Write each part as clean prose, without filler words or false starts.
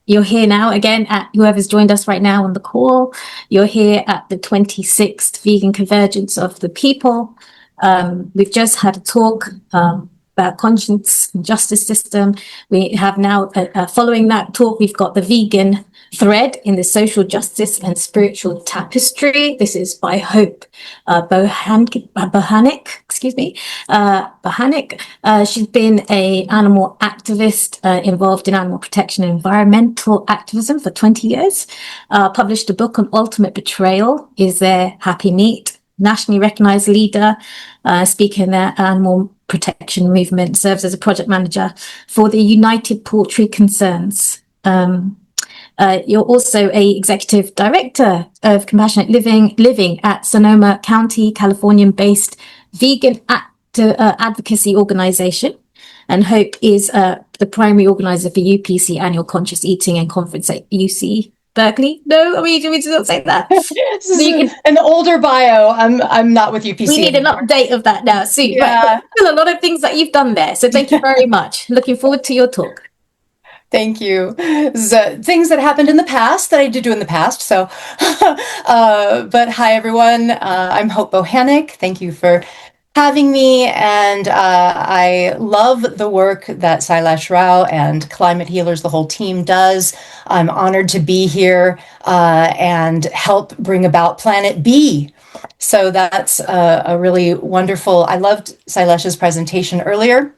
You're here now again at whoever's joined us right now on the call. You're here at the 26th Vegan Convergence of the People. We've just had a talk about conscience and justice system. We have now, following that talk, we've got the vegan thread in the social justice and spiritual tapestry. This is by Hope Bohanec, excuse me, Bohanec. She's been an animal activist involved in animal protection and environmental activism for 20 years. Published a book on ultimate betrayal. Is there happy meat? Nationally recognized leader, speaker in the animal protection movement, serves as a project manager for the United Poultry Concerns. You're also a executive director of Compassionate Living at Sonoma County, Californian-based vegan advocacy organization. And Hope is the primary organizer for UPC Annual Conscious Eating and Conference at UC Berkeley. No, I mean, we don't say that. This is an older bio. I'm not with UPC. We need anymore. An update of that now soon. Yeah. Right? Still a lot of things that you've done there. So thank you very much. Looking forward to your talk. Thank you. Things that happened in the past that I did do in the past. So, but hi, everyone. I'm Hope Bohanec. Thank you for having me. And I love the work that Sailesh Rao and Climate Healers, the whole team, does. I'm honored to be here and help bring about Planet B. So that's a really wonderful, I loved Sailesh's presentation earlier.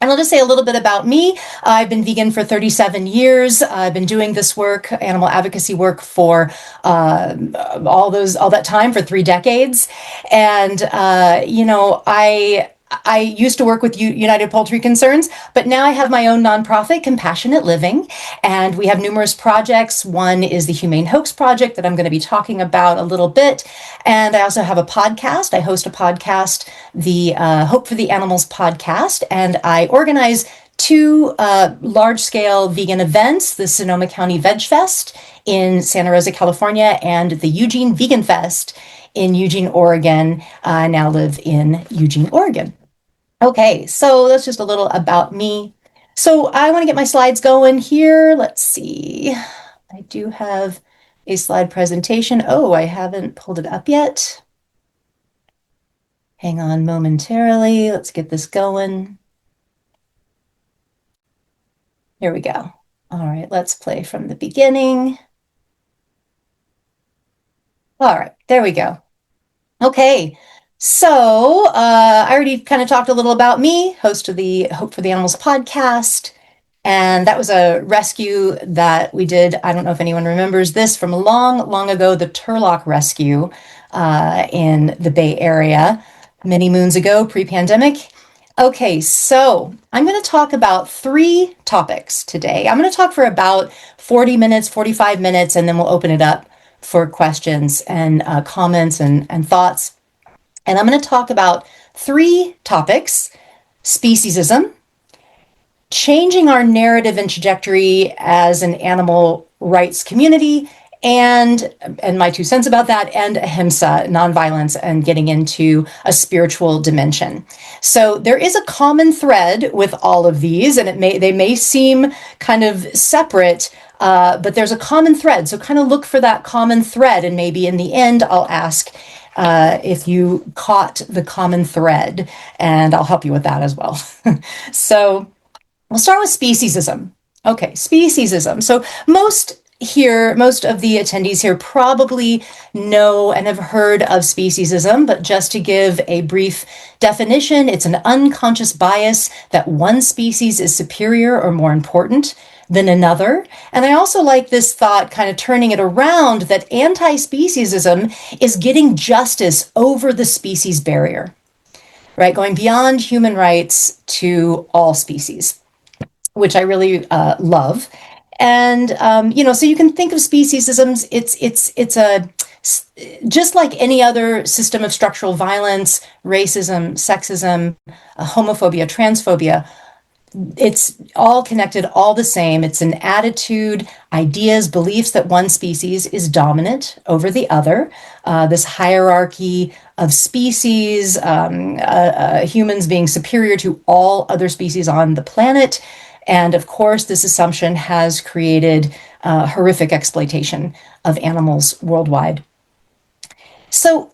And I'll just say a little bit about me. I've been vegan for 37 years. I've been doing this work, animal advocacy work, for all that time, for 3 decades. And, I used to work with United Poultry Concerns, but now I have my own nonprofit, Compassionate Living, and we have numerous projects. One is the Humane Hoax Project that I'm going to be talking about a little bit. And I also have a podcast. I host a podcast, the Hope for the Animals podcast, and I organize 2 large-scale vegan events, the Sonoma County Veg Fest in Santa Rosa, California, and the Eugene Vegan Fest in Eugene, Oregon. I now live in Eugene, Oregon. Okay, so that's just a little about me. So I want to get my slides going here. Let's see. I do have a slide presentation. Oh, I haven't pulled it up yet. Hang on momentarily. Let's get this going. Here we go. All right, let's play from the beginning. All right, there we go. Okay, so I already kind of talked a little about me, host of the Hope for the Animals podcast. And that was a rescue that we did. I don't know if anyone remembers this from long, long ago, the Turlock rescue in the Bay Area many moons ago, pre-pandemic. Okay, so I'm going to talk about 3 topics today. I'm going to talk for about 40 minutes, 45 minutes, and then we'll open it up for questions and comments and thoughts. And I'm going to talk about 3 topics: speciesism, changing our narrative and trajectory as an animal rights community, and my 2 cents about that, and ahimsa, nonviolence, and getting into a spiritual dimension. So there is a common thread with all of these, and they may seem kind of separate, but there's a common thread. So kind of look for that common thread, and maybe in the end, I'll ask if you caught the common thread, and I'll help you with that as well. So we'll start with speciesism. Okay, speciesism. So most of the attendees here probably know and have heard of speciesism, but just to give a brief definition, it's an unconscious bias that one species is superior or more important than another. And I also like this thought, kind of turning it around, that anti-speciesism is getting justice over the species barrier, right? Going beyond human rights to all species, which I really love. And, so you can think of speciesism, it's a, just like any other system of structural violence, racism, sexism, homophobia, transphobia, it's all connected, all the same. It's an attitude, ideas, beliefs that one species is dominant over the other. This hierarchy of species, humans being superior to all other species on the planet. And of course, this assumption has created horrific exploitation of animals worldwide. So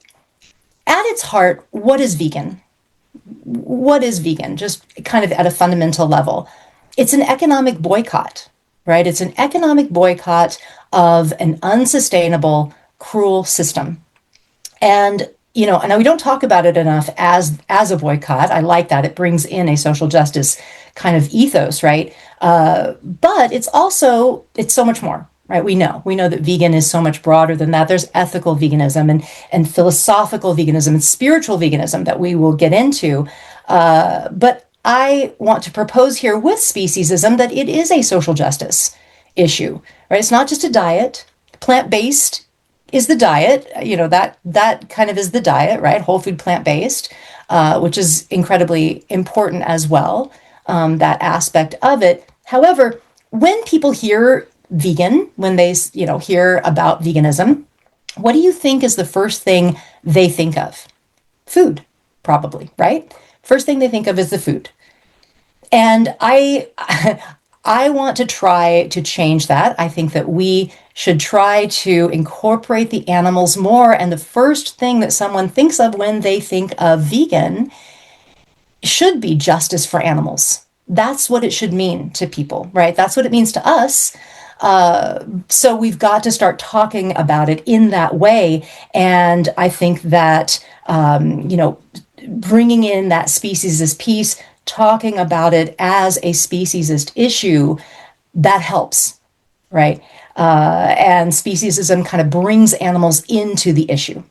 at its heart, what is vegan? What is vegan? Just kind of at a fundamental level. It's an economic boycott, right? It's an economic boycott of an unsustainable, cruel system. And and we don't talk about it enough as a boycott. I like that. It brings in a social justice kind of ethos, right? But it's so much more, right? We know that vegan is so much broader than that. There's ethical veganism and philosophical veganism and spiritual veganism that we will get into. But I want to propose here with speciesism that it is a social justice issue, right? It's not just a diet. Plant-based is the diet, that kind of is the diet, right? Whole food, plant-based, which is incredibly important as well, that aspect of it. However, when people hear vegan, when they, hear about veganism, what do you think is the first thing they think of? Food, probably, right? First thing they think of is the food. And I want to try to change that. I think that we should try to incorporate the animals more. And the first thing that someone thinks of when they think of vegan should be justice for animals. That's what it should mean to people, right? That's what it means to us. So we've got to start talking about it in that way. And I think that, bringing in that speciesist piece, talking about it as a speciesist issue, that helps, right? And speciesism kind of brings animals into the issue.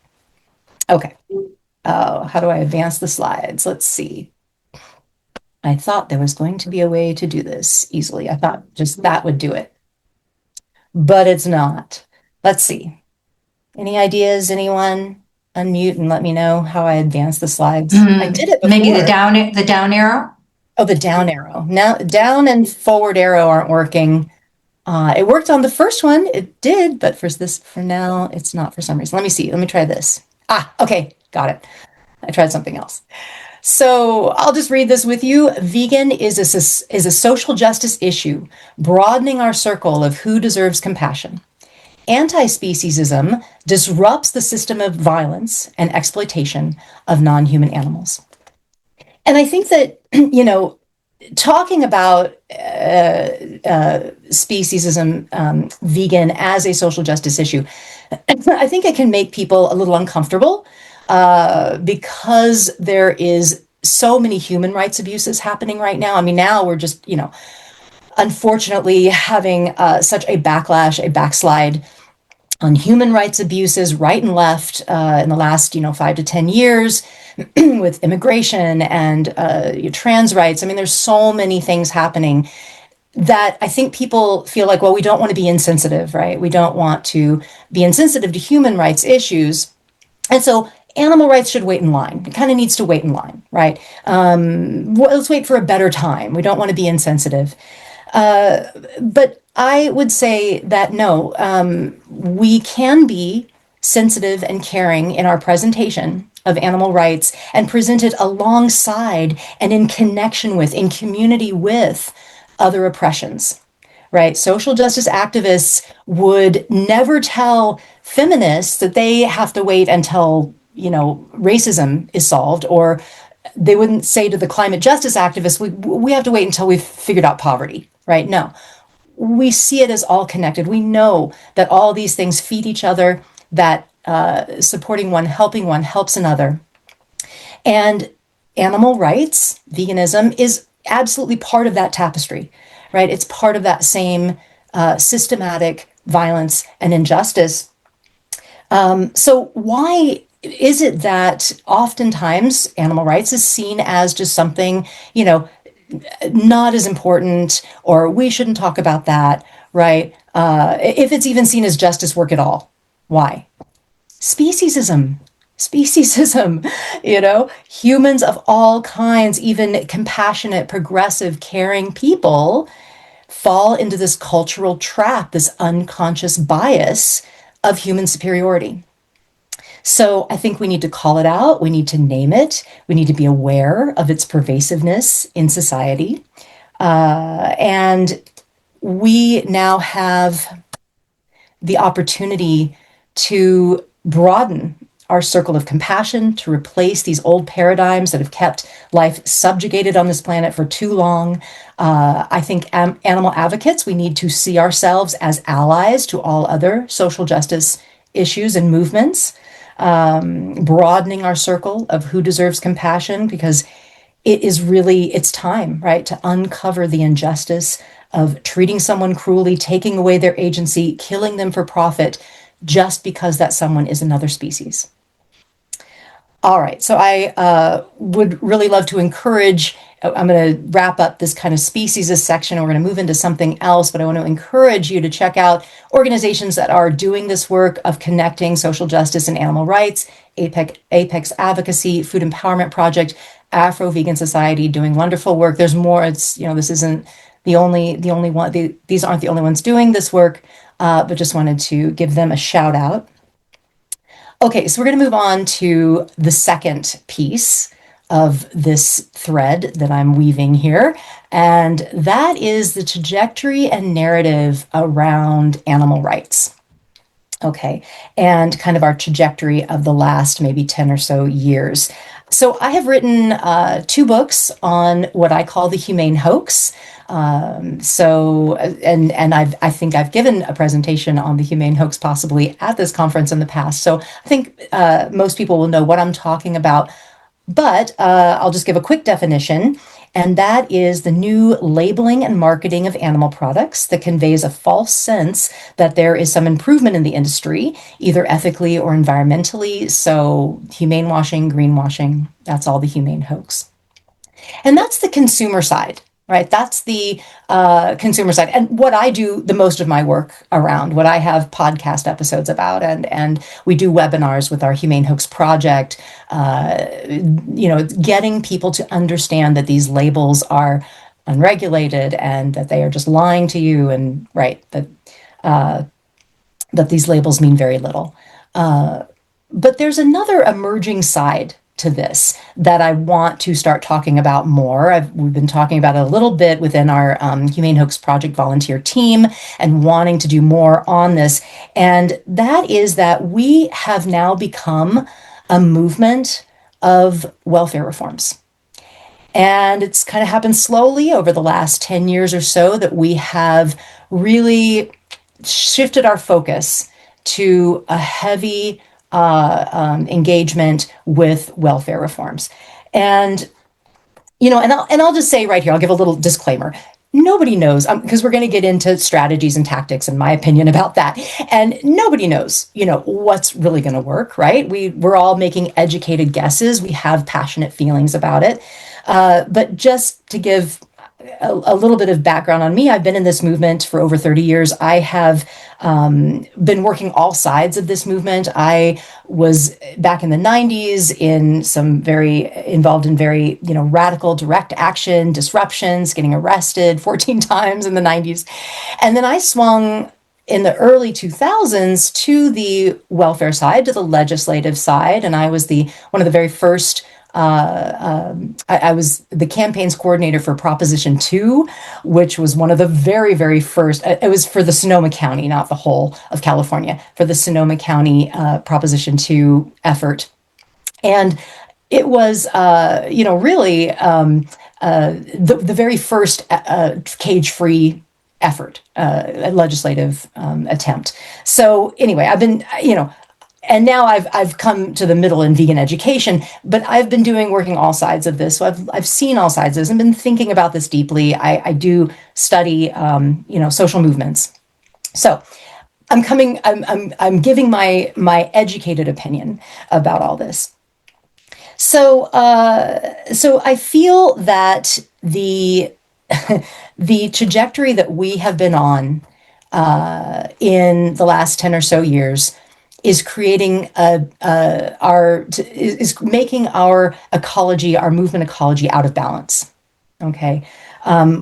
Okay. How do I advance the slides? Let's see. I thought there was going to be a way to do this easily. I thought just that would do it. But it's not. Let's see. Any ideas, anyone? Unmute and let me know how I advance the slides. I did it before. Maybe the down arrow? Oh, the down arrow. Now, down and forward arrow aren't working. It worked on the first one. It did, but for now, it's not for some reason. Let me see. Let me try this. Okay. Got it. I tried something else. So I'll just read this with you. Vegan is a social justice issue, broadening our circle of who deserves compassion. Anti-speciesism disrupts the system of violence and exploitation of non-human animals. And I think that, talking about speciesism, vegan as a social justice issue, I think it can make people a little uncomfortable because there is so many human rights abuses happening right now. I mean, now we're just, unfortunately having such a backlash, a backslide on human rights abuses right and left in the last 5 to 10 years with immigration and trans rights. I mean, there's so many things happening that I think people feel like, well, we don't want to be insensitive, right? We don't want to be insensitive to human rights issues. And so animal rights should wait in line. It kind of needs to wait in line, right? Let's wait for a better time. We don't want to be insensitive. But I would say that no, we can be sensitive and caring in our presentation of animal rights and present it alongside and in connection with, in community with other oppressions, right? Social justice activists would never tell feminists that they have to wait until, racism is solved, or they wouldn't say to the climate justice activists, we have to wait until we've figured out poverty, right? No, we see it as all connected. We know that all these things feed each other, that supporting one, helps another. And animal rights, veganism, is absolutely part of that tapestry, right? It's part of that same systematic violence and injustice. So why is it that oftentimes animal rights is seen as just something, not as important, or we shouldn't talk about that, right? If it's even seen as justice work at all? Why? Speciesism, humans of all kinds, even compassionate, progressive, caring people fall into this cultural trap, this unconscious bias of human superiority. So I think we need to call it out. We need to name it. We need to be aware of its pervasiveness in society. And we now have the opportunity to broaden our circle of compassion, to replace these old paradigms that have kept life subjugated on this planet for too long. I think animal advocates, we need to see ourselves as allies to all other social justice issues and movements, broadening our circle of who deserves compassion, because it's time, right, to uncover the injustice of treating someone cruelly, taking away their agency, killing them for profit, just because that someone is another species. All right, so I would really love to encourage, I'm going to wrap up this kind of species section, and we're going to move into something else, but I want to encourage you to check out organizations that are doing this work of connecting social justice and animal rights: Apex Advocacy, Food Empowerment Project, Afro Vegan Society, doing wonderful work. There's more. It's, this isn't the only one. These aren't the only ones doing this work, but just wanted to give them a shout out. Okay, so we're going to move on to the second piece of this thread that I'm weaving here, and that is the trajectory and narrative around animal rights. Okay, and kind of our trajectory of the last maybe 10 or so years. So I have written 2 books on what I call the humane hoax. I think I've given a presentation on the humane hoax possibly at this conference in the past. So I think most people will know what I'm talking about, but I'll just give a quick definition. And that is the new labeling and marketing of animal products that conveys a false sense that there is some improvement in the industry, either ethically or environmentally. So humane washing, greenwashing, that's all the humane hoax. And that's the consumer side, right? That's the consumer side. And what I do the most of my work around, what I have podcast episodes about, and we do webinars with our Humane Hoax Project, getting people to understand that these labels are unregulated and that they are just lying to you, and right, that these labels mean very little. But there's another emerging side to this that I want to start talking about more. We've been talking about it a little bit within our Humane Hoax Project volunteer team and wanting to do more on this. And that is that we have now become a movement of welfare reforms. And it's kind of happened slowly over the last 10 years or so that we have really shifted our focus to a heavy engagement with welfare reforms. And, I'll just say right here, I'll give a little disclaimer. Nobody knows, because we're going to get into strategies and tactics, in my opinion, about that. And nobody knows, what's really going to work, right? We're all making educated guesses. We have passionate feelings about it. But just to give a little bit of background on me, I've been in this movement for over 30 years. I have been working all sides of this movement. I was back in the 90s involved in very, radical direct action, disruptions, getting arrested 14 times in the 90s. And then I swung in the early 2000s to the welfare side, to the legislative side. And I was one of the very first I was the campaigns coordinator for Proposition 2, which was one of the very, very first. It was for the Sonoma County, not the whole of California, for the Sonoma County Proposition 2 effort. And it was, really the very first cage-free effort, a legislative attempt. So anyway, I've been, and now I've come to the middle in vegan education, but I've been working all sides of this. So I've seen all sides of this and been thinking about this deeply. I do study, social movements. So I'm giving my educated opinion about all this. So I feel that the trajectory that we have been on in the last 10 or so years is creating is making our ecology, our movement ecology, out of balance. Okay,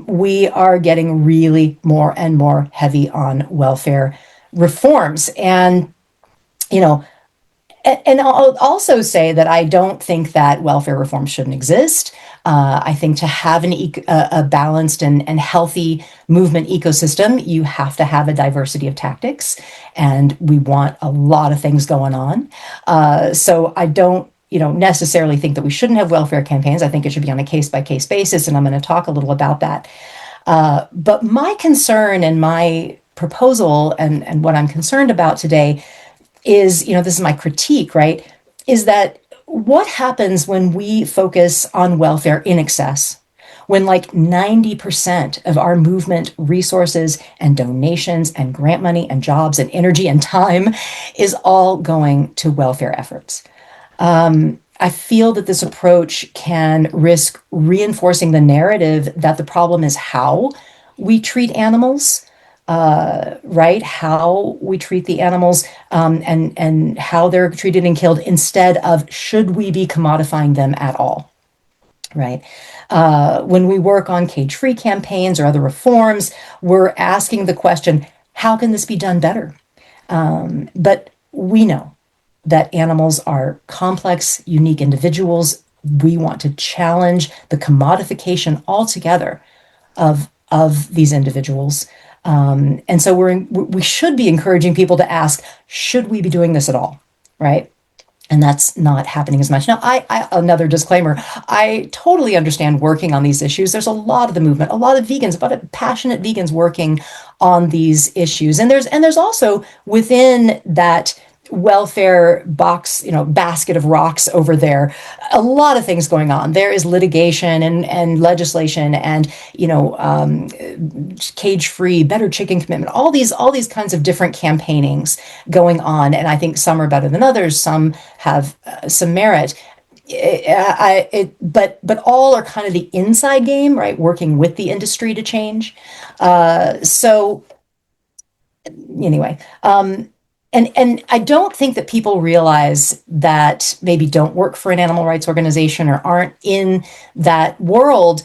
we are getting really more and more heavy on welfare reforms, and and I'll also say that I don't think that welfare reform shouldn't exist. I think to have a balanced and healthy movement ecosystem, you have to have a diversity of tactics, and we want a lot of things going on. So I don't necessarily think that we shouldn't have welfare campaigns. I think it should be on a case-by-case basis, and I'm going to talk a little about that. But my concern and my proposal and what I'm concerned about today is, this is my critique, right, is that what happens when we focus on welfare in excess, when like 90% of our movement resources and donations and grant money and jobs and energy and time is all going to welfare efforts. I feel that this approach can risk reinforcing the narrative that the problem is how we treat animals, right? How we treat the animals, and how they're treated and killed, instead of should we be commodifying them at all, right? When we work on cage-free campaigns or other reforms, we're asking the question, how can this be done better? But we know that animals are complex, unique individuals. We want to challenge the commodification altogether of these individuals. And so we should be encouraging people to ask, should we be doing this at all, right? And that's not happening as much. Now, another disclaimer, I totally understand working on these issues. There's a lot of the movement, a lot of vegans, a lot of passionate vegans working on these issues. And there's also within that welfare box, basket of rocks over there, a lot of things going on. There is litigation and legislation and, cage-free, better chicken commitment, all these kinds of different campaignings going on. And I think some are better than others. Some have some merit. But all are kind of the inside game, right? Working with the industry to change. So anyway, and I don't think that people realize that maybe don't work for an animal rights organization or aren't in that world,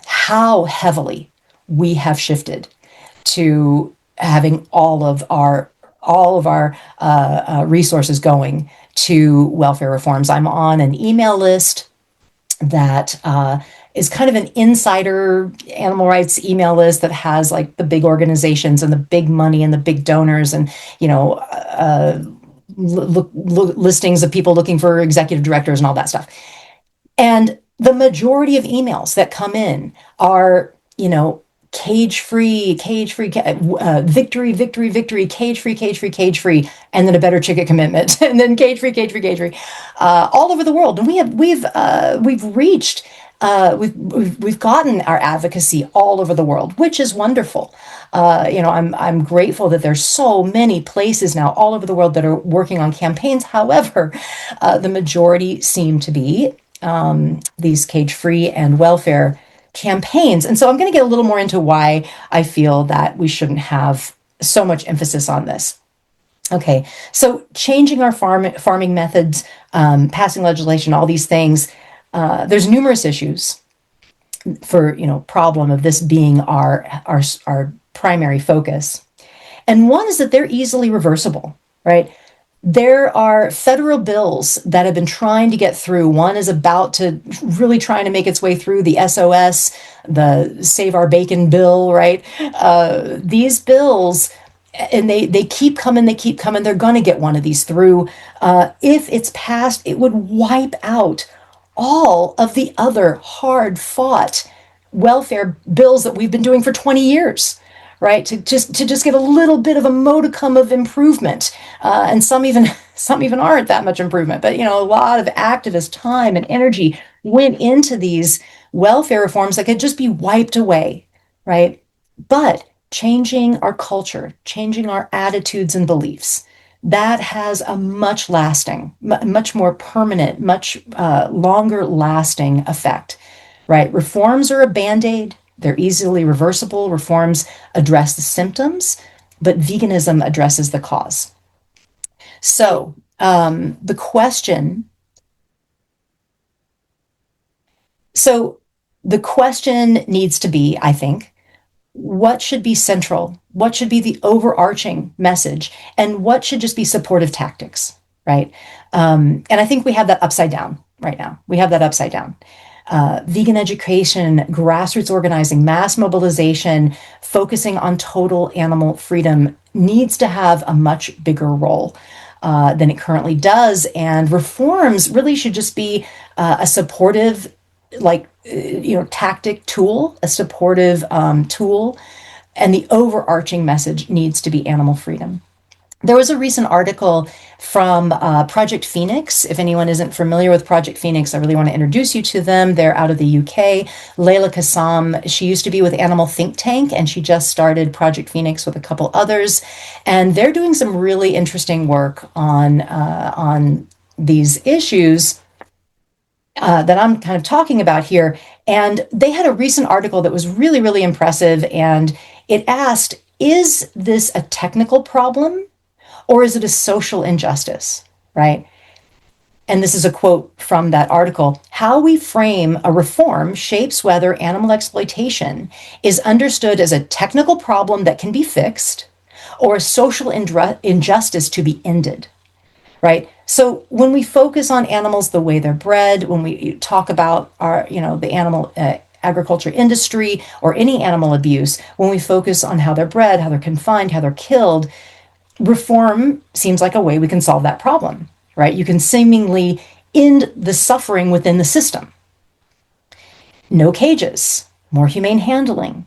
how heavily we have shifted to having all of our resources going to welfare reforms. I'm on an email list that is kind of an insider animal rights email list that has like the big organizations and the big money and the big donors and, listings of people looking for executive directors and all that stuff. And the majority of emails that come in are, cage-free, victory, cage-free, and then a better chicken commitment, and then cage-free, all over the world. And we've reached, we've gotten our advocacy all over the world, which is wonderful. I'm grateful that there's so many places now all over the world that are working on campaigns. However, the majority seem to be these cage-free and welfare campaigns. And so I'm going to get a little more into why I feel that we shouldn't have so much emphasis on this. Okay, so changing our farming methods, passing legislation, all these things, there's numerous issues for, problem of this being our primary focus. And one is that they're easily reversible, right? There are federal bills that have been trying to get through. One is about to really trying to make its way through, the SOS, the Save Our Bacon bill, right? These bills, and they keep coming, they're going to get one of these through. If it's passed, it would wipe out all of the other hard-fought welfare bills that we've been doing for 20 years. Right, to just get a little bit of a modicum of improvement, and some even aren't that much improvement. But a lot of activist time and energy went into these welfare reforms that could just be wiped away, right? But changing our culture, changing our attitudes and beliefs, that has a much more permanent, much longer lasting effect, right? Reforms are a Band-Aid. They're easily reversible. Reforms address the symptoms, but veganism addresses the cause. So the question needs to be, I think, what should be central? What should be the overarching message? And what should just be supportive tactics, right? And I think we have that upside down right now. We have that upside down. vegan education, grassroots organizing, mass mobilization, focusing on total animal freedom needs to have a much bigger role than it currently does. And reforms really should just be a supportive, tactic tool, a supportive tool. And the overarching message needs to be animal freedom. There was a recent article from Project Phoenix. If anyone isn't familiar with Project Phoenix, I really want to introduce you to them. They're out of the UK. Layla Kassam, she used to be with Animal Think Tank, and she just started Project Phoenix with a couple others. And they're doing some really interesting work on these issues that I'm kind of talking about here. And they had a recent article that was really, really impressive. And it asked, is this a technical problem? Or is it a social injustice, right? And this is a quote from that article. How we frame a reform shapes whether animal exploitation is understood as a technical problem that can be fixed or a social injustice to be ended, right? So when we focus on animals the way they're bred, when we talk about the animal agriculture industry or any animal abuse, when we focus on how they're bred, how they're confined, how they're killed, reform seems like a way we can solve that problem, right? You can seemingly end the suffering within the system. No cages, more humane handling.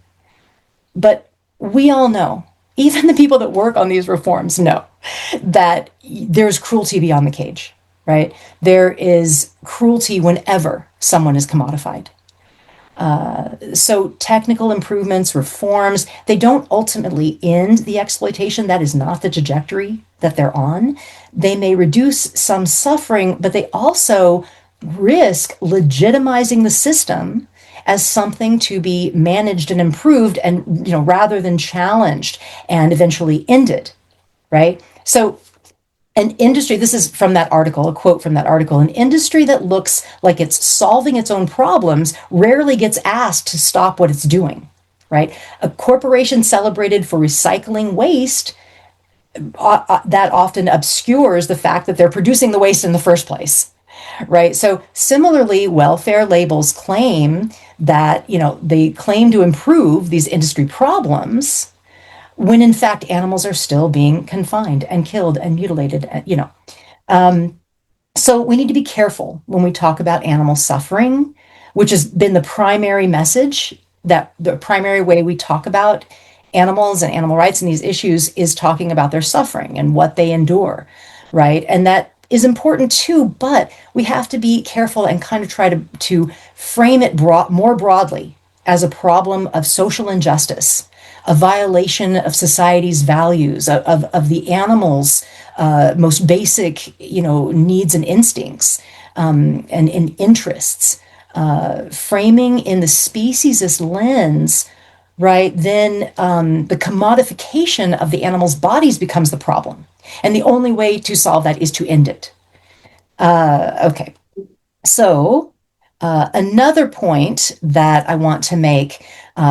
But we all know, even the people that work on these reforms know that there's cruelty beyond the cage, right? There is cruelty whenever someone is commodified. So technical improvements, reforms, they don't ultimately end the exploitation. That is not the trajectory that they're on. They may reduce some suffering, but they also risk legitimizing the system as something to be managed and improved and, rather than challenged and eventually ended, right? So an industry, this is from that article, a quote from that article, an industry that looks like it's solving its own problems rarely gets asked to stop what it's doing, right? A corporation celebrated for recycling waste, that often obscures the fact that they're producing the waste in the first place, right? So similarly, welfare labels claim that, they claim to improve these industry problems, when in fact animals are still being confined and killed and mutilated, so we need to be careful when we talk about animal suffering, which has been the primary message, that the primary way we talk about animals and animal rights and these issues is talking about their suffering and what they endure, right? And that is important too, but we have to be careful and kind of try to frame it more broadly as a problem of social injustice, a violation of society's values, of the animal's most basic, needs and instincts and interests. Framing in the speciesist lens, right, then the commodification of the animal's bodies becomes the problem. And the only way to solve that is to end it. Okay, so another point that I want to make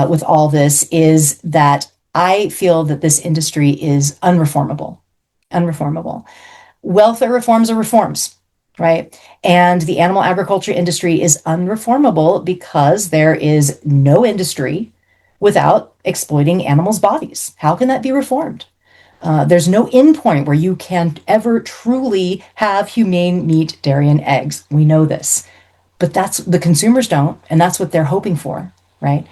with all this is that I feel that this industry is unreformable. Welfare reforms are reforms, right? And the animal agriculture industry is unreformable because there is no industry without exploiting animals' bodies. How can that be reformed? There's no endpoint where you can ever truly have humane meat, dairy, and eggs. We know this. But the consumers don't, and that's what they're hoping for, right?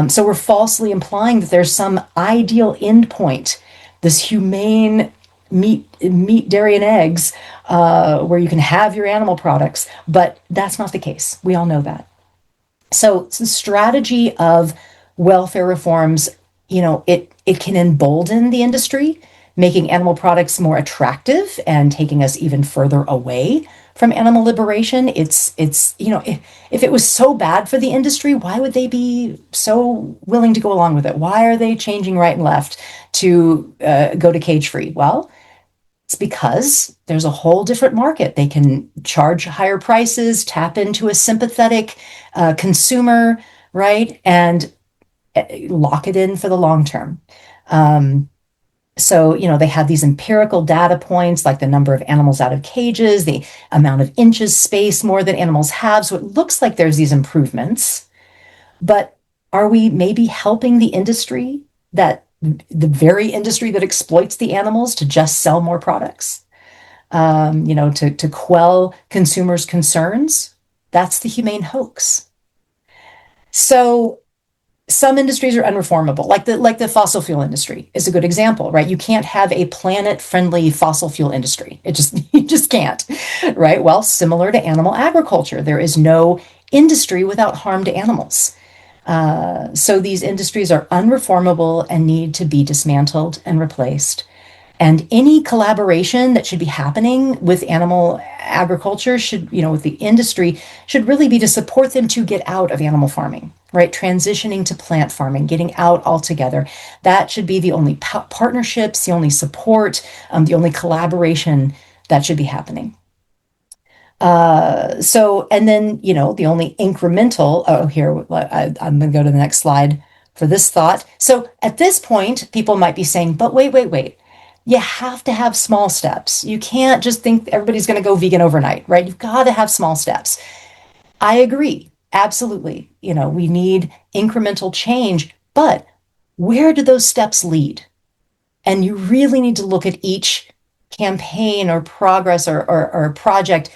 So we're falsely implying that there's some ideal endpoint, this humane meat, dairy, and eggs, where you can have your animal products, but that's not the case. We all know that. So it's the strategy of welfare reforms, it can embolden the industry, making animal products more attractive and taking us even further away from animal liberation. It's if it was so bad for the industry, why would they be so willing to go along with it? Why are they changing right and left to go to cage free? Well, it's because there's a whole different market. They can charge higher prices, tap into a sympathetic consumer, right? And lock it in for the long term. So, they have these empirical data points like the number of animals out of cages, the amount of inches space more than animals have. So it looks like there's these improvements, but are we maybe helping the industry, the very industry that exploits the animals, to just sell more products? To quell consumers' concerns? That's the humane hoax. So some industries are unreformable, like the fossil fuel industry is a good example, right? You can't have a planet-friendly fossil fuel industry. You just can't, right? Well, similar to animal agriculture, there is no industry without harm to animals. So these industries are unreformable and need to be dismantled and replaced. And any collaboration that should be happening with animal agriculture with the industry, should really be to support them to get out of animal farming, right? Transitioning to plant farming, getting out altogether. That should be the only partnerships, the only support, the only collaboration that should be happening. And then, the only incremental, I'm going to go to the next slide for this thought. So at this point, people might be saying, but wait. You have to have small steps. You can't just think everybody's going to go vegan overnight, right? You've got to have small steps. I agree. Absolutely. We need incremental change, but where do those steps lead? And you really need to look at each campaign or progress or project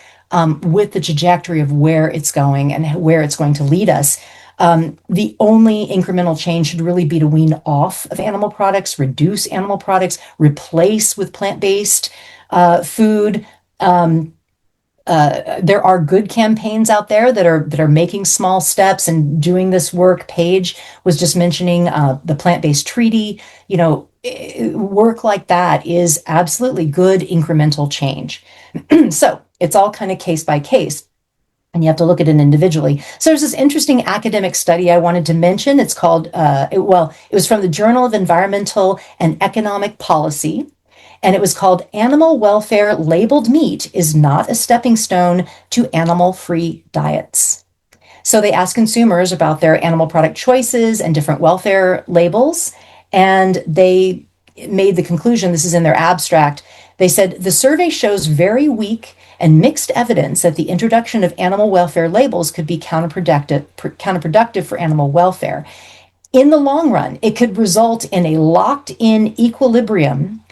with the trajectory of where it's going and where it's going to lead us. The only incremental change should really be to wean off of animal products, reduce animal products, replace with plant-based food. There are good campaigns out there that are making small steps and doing this work. Paige was just mentioning the plant-based treaty. Work like that is absolutely good incremental change. So it's all kind of case by case, and you have to look at it individually. So there's this interesting academic study I wanted to mention. It's called, it was from the Journal of Environmental and Economic Policy, and it was called Animal Welfare Labeled Meat is Not a Stepping Stone to Animal-Free Diets. So they asked consumers about their animal product choices and different welfare labels, and they made the conclusion, this is in their abstract, they said, the survey shows very weak and mixed evidence that the introduction of animal welfare labels could be counterproductive for animal welfare. In the long run, it could result in a locked-in equilibrium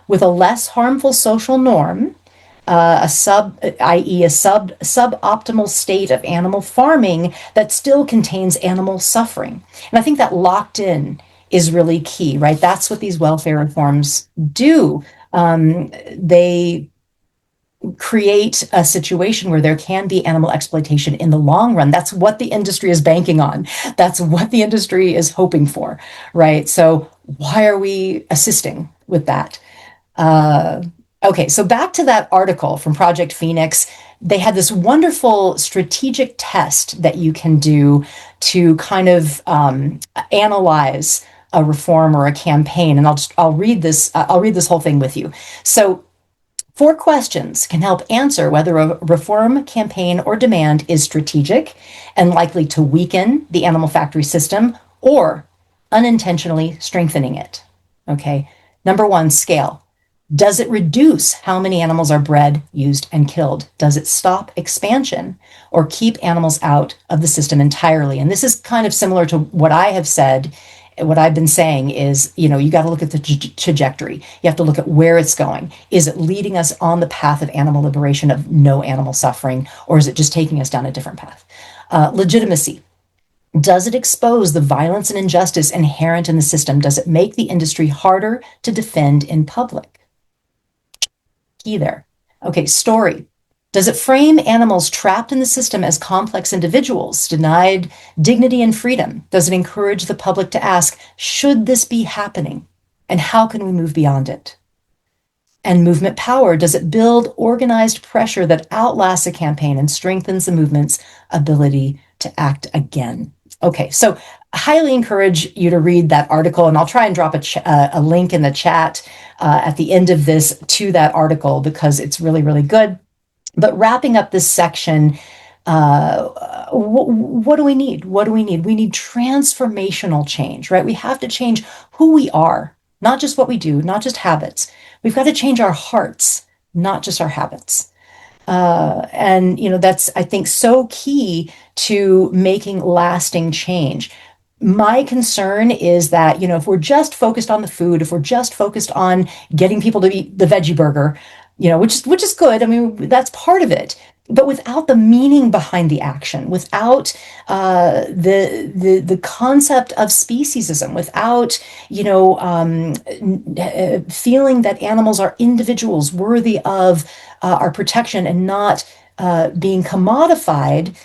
with a less harmful social norm, i.e. a suboptimal state of animal farming that still contains animal suffering. And I think that locked in is really key, right? That's what these welfare reforms do. They create a situation where there can be animal exploitation in the long run. That's what the industry is banking on. That's what the industry is hoping for, right? So why are we assisting with that? Okay, so back to that article from Project Phoenix. They had this wonderful strategic test that you can do to kind of analyze a reform or a campaign. And I'll read this whole thing with you. So 4 questions can help answer whether a reform campaign or demand is strategic and likely to weaken the animal factory system or unintentionally strengthening it. Okay. Number 1, scale. Does it reduce how many animals are bred, used, and killed? Does it stop expansion or keep animals out of the system entirely? And this is kind of similar to what I have said. What I've been saying is, you got to look at the trajectory. You have to look at where it's going. Is it leading us on the path of animal liberation, of no animal suffering, or is it just taking us down a different path? Legitimacy. Does it expose the violence and injustice inherent in the system? Does it make the industry harder to defend in public? Key there. Okay, story. Does it frame animals trapped in the system as complex individuals, denied dignity and freedom? Does it encourage the public to ask, should this be happening? And how can we move beyond it? And movement power. Does it build organized pressure that outlasts a campaign and strengthens the movement's ability to act again? Okay, so I highly encourage you to read that article, and I'll try and drop a link in the chat at the end of this to that article because it's really, really good. But wrapping up this section, what do we need? What do we need? We need transformational change, right? We have to change who we are, not just what we do, not just habits. We've got to change our hearts, not just our habits. And, that's, I think, so key to making lasting change. My concern is that, if we're just focused on the food, if we're just focused on getting people to eat the veggie burger, which is good. I mean, that's part of it. But without the meaning behind the action, without the concept of speciesism, without feeling that animals are individuals worthy of our protection and not being commodified,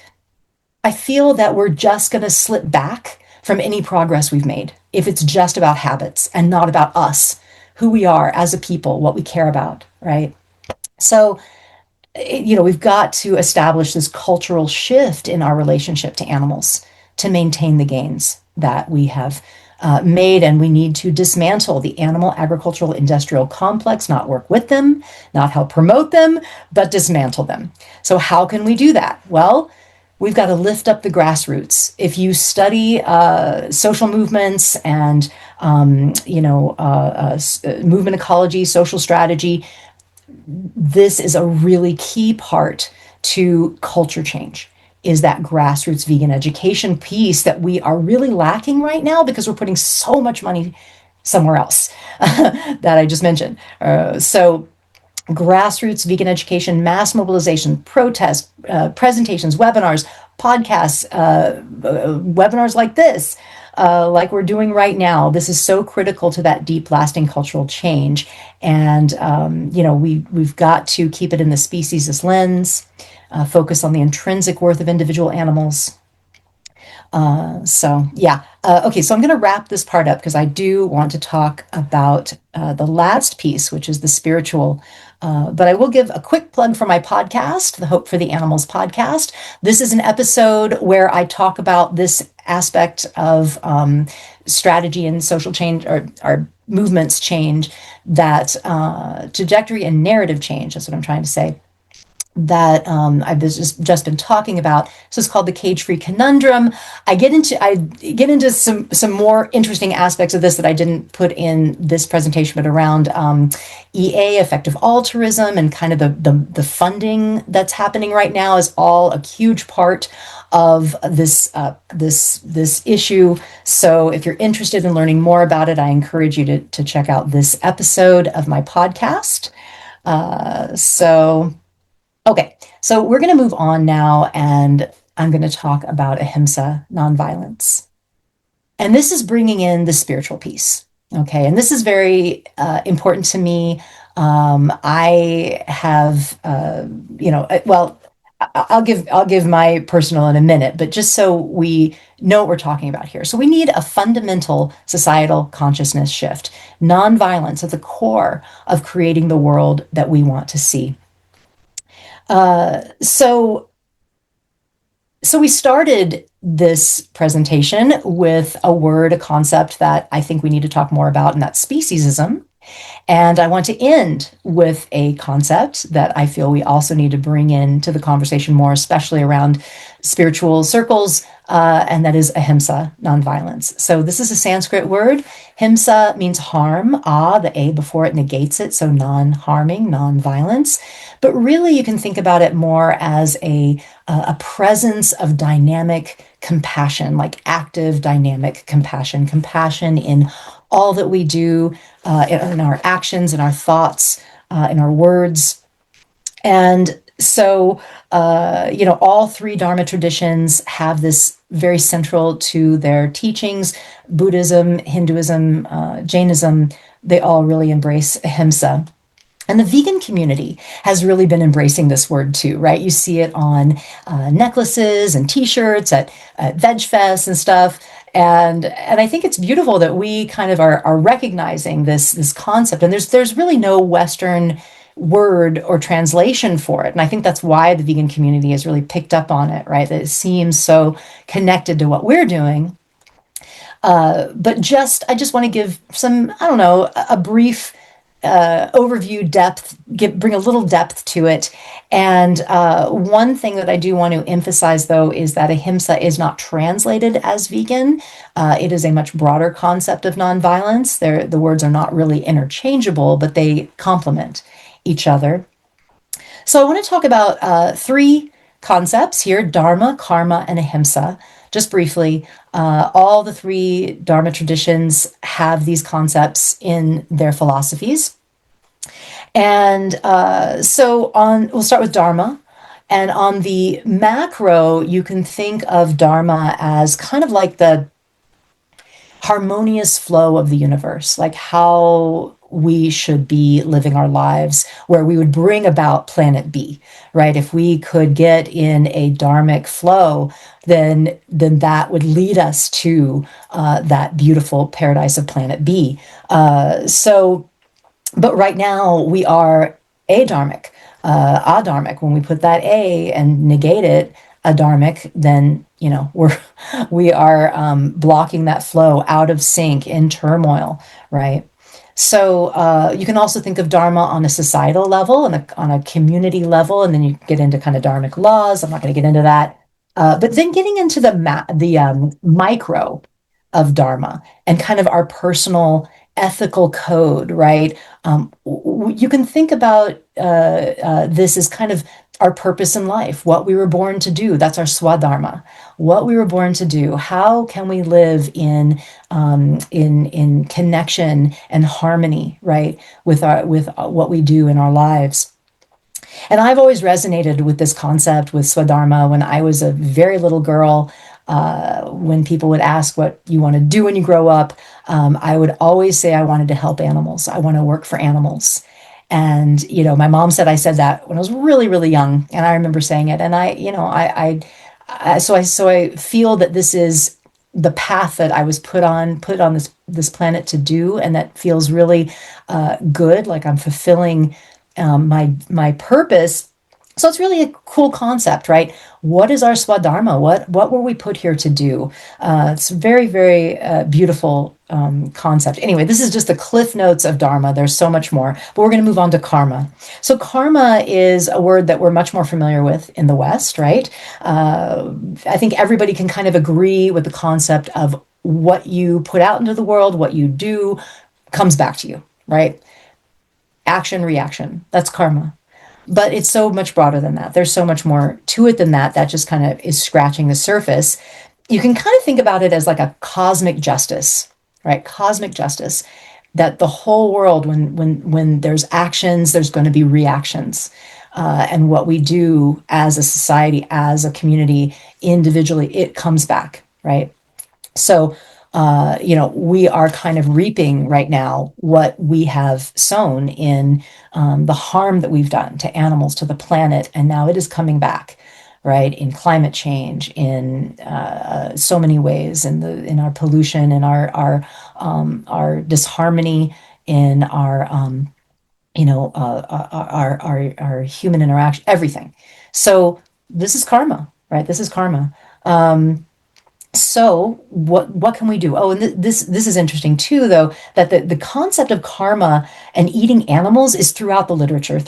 I feel that we're just going to slip back from any progress we've made if it's just about habits and not about us, who we are as a people, what we care about, right? So, we've got to establish this cultural shift in our relationship to animals to maintain the gains that we have made, and we need to dismantle the animal agricultural industrial complex, not work with them, not help promote them, but dismantle them. So how can we do that? Well, we've got to lift up the grassroots. If you study social movements and movement ecology, social strategy, this is a really key part to culture change, is that grassroots vegan education piece that we are really lacking right now because we're putting so much money somewhere else that I just mentioned. So grassroots vegan education, mass mobilization, protests, presentations, webinars, podcasts, webinars like this, like we're doing right now. This is so critical to that deep, lasting cultural change. And, we've got to keep it in the speciesist lens, focus on the intrinsic worth of individual animals. Okay, so I'm going to wrap this part up because I do want to talk about the last piece, which is the spiritual. But I will give a quick plug for my podcast, the Hope for the Animals podcast. This is an episode where I talk about this aspect of strategy and social change, or movements change, that trajectory and narrative change. That's what I'm trying to say, that I've just been talking about. So it's called the Cage-Free Conundrum. I get into some more interesting aspects of this that I didn't put in this presentation, but around EA, effective altruism, and kind of the funding that's happening right now is all a huge part of this issue. So if you're interested in learning more about it, I encourage you to check out this episode of my podcast. Okay, so we're going to move on now, and I'm going to talk about ahimsa, nonviolence. And this is bringing in the spiritual piece, okay? And this is very important to me. I have, I'll give my personal in a minute, but just so we know what we're talking about here. So we need a fundamental societal consciousness shift, nonviolence at the core of creating the world that we want to see. So we started this presentation with a concept that I think we need to talk more about, and that's speciesism. And I want to end with a concept that I feel we also need to bring into the conversation more, especially around spiritual circles, and that is ahimsa, nonviolence. So this is a Sanskrit word. Himsa means harm. The A before it negates it, so non-harming, non-violence. But really, you can think about it more as a presence of dynamic compassion, like active dynamic compassion in all that we do, in our actions, in our thoughts, in our words. And so, all three Dharma traditions have this very central to their teachings. Buddhism, Hinduism, Jainism, they all really embrace ahimsa. And the vegan community has really been embracing this word too, right? You see it on necklaces and T-shirts at Veg Fest and stuff. And I think it's beautiful that we kind of are recognizing this concept. And there's really no Western word or translation for it. And I think that's why the vegan community has really picked up on it, right? That it seems so connected to what we're doing. But I just want to give some, a brief overview depth, bring a little depth to it. And one thing that I do want to emphasize, though, is that ahimsa is not translated as vegan. It is a much broader concept of nonviolence. The words are not really interchangeable, but they complement each other. So I want to talk about three concepts here: dharma, karma, and ahimsa. Just briefly, all the three Dharma traditions have these concepts in their philosophies. And we'll start with dharma. And on the macro, you can think of dharma as kind of like the harmonious flow of the universe, like how we should be living our lives, where we would bring about planet B, right? If we could get in a dharmic flow, then that would lead us to that beautiful paradise of planet B. But right now we are adharmic, adharmic. When we put that A and negate it, adharmic, then we are blocking that flow, out of sync, in turmoil, right? So you can also think of dharma on a societal level and on a community level, and then you get into kind of dharmic laws. I'm not going to get into that, but then getting into the micro of dharma and kind of our personal ethical code, right? You can think about this as kind of our purpose in life, what we were born to do. That's our swadharma, what we were born to do. How can we live in connection and harmony, right, with what we do in our lives? And I've always resonated with this concept with swadharma when I was a very little girl. When people would ask what you want to do when you grow up, I would always say I wanted to help animals. I want to work for animals. And, my mom said I said that when I was really, really young, and I remember saying it. And so I feel that this is the path that I was put on this planet to do, and that feels really good, like I'm fulfilling my purpose. So it's really a cool concept, right? What is our swadharma? What were we put here to do? It's a very, very beautiful concept. Anyway, this is just the cliff notes of dharma. There's so much more, but we're going to move on to karma. So karma is a word that we're much more familiar with in the West, right? I think everybody can kind of agree with the concept of what you put out into the world, what you do, comes back to you, right? Action, reaction. That's karma. But it's so much broader than that. There's so much more to it than that. That just kind of is scratching the surface. You can kind of think about it as like a cosmic justice, right? Cosmic justice, that the whole world, when there's actions, there's going to be reactions. And what we do as a society, as a community, individually, it comes back, right? So we are kind of reaping right now what we have sown in the harm that we've done to animals, to the planet, and now it is coming back, right? In climate change, in so many ways, in our pollution, in our disharmony, in our human interaction, everything. So this is karma, right? This is karma. So what can we do? Oh, and this is interesting too, though, that the concept of karma and eating animals is throughout the literature of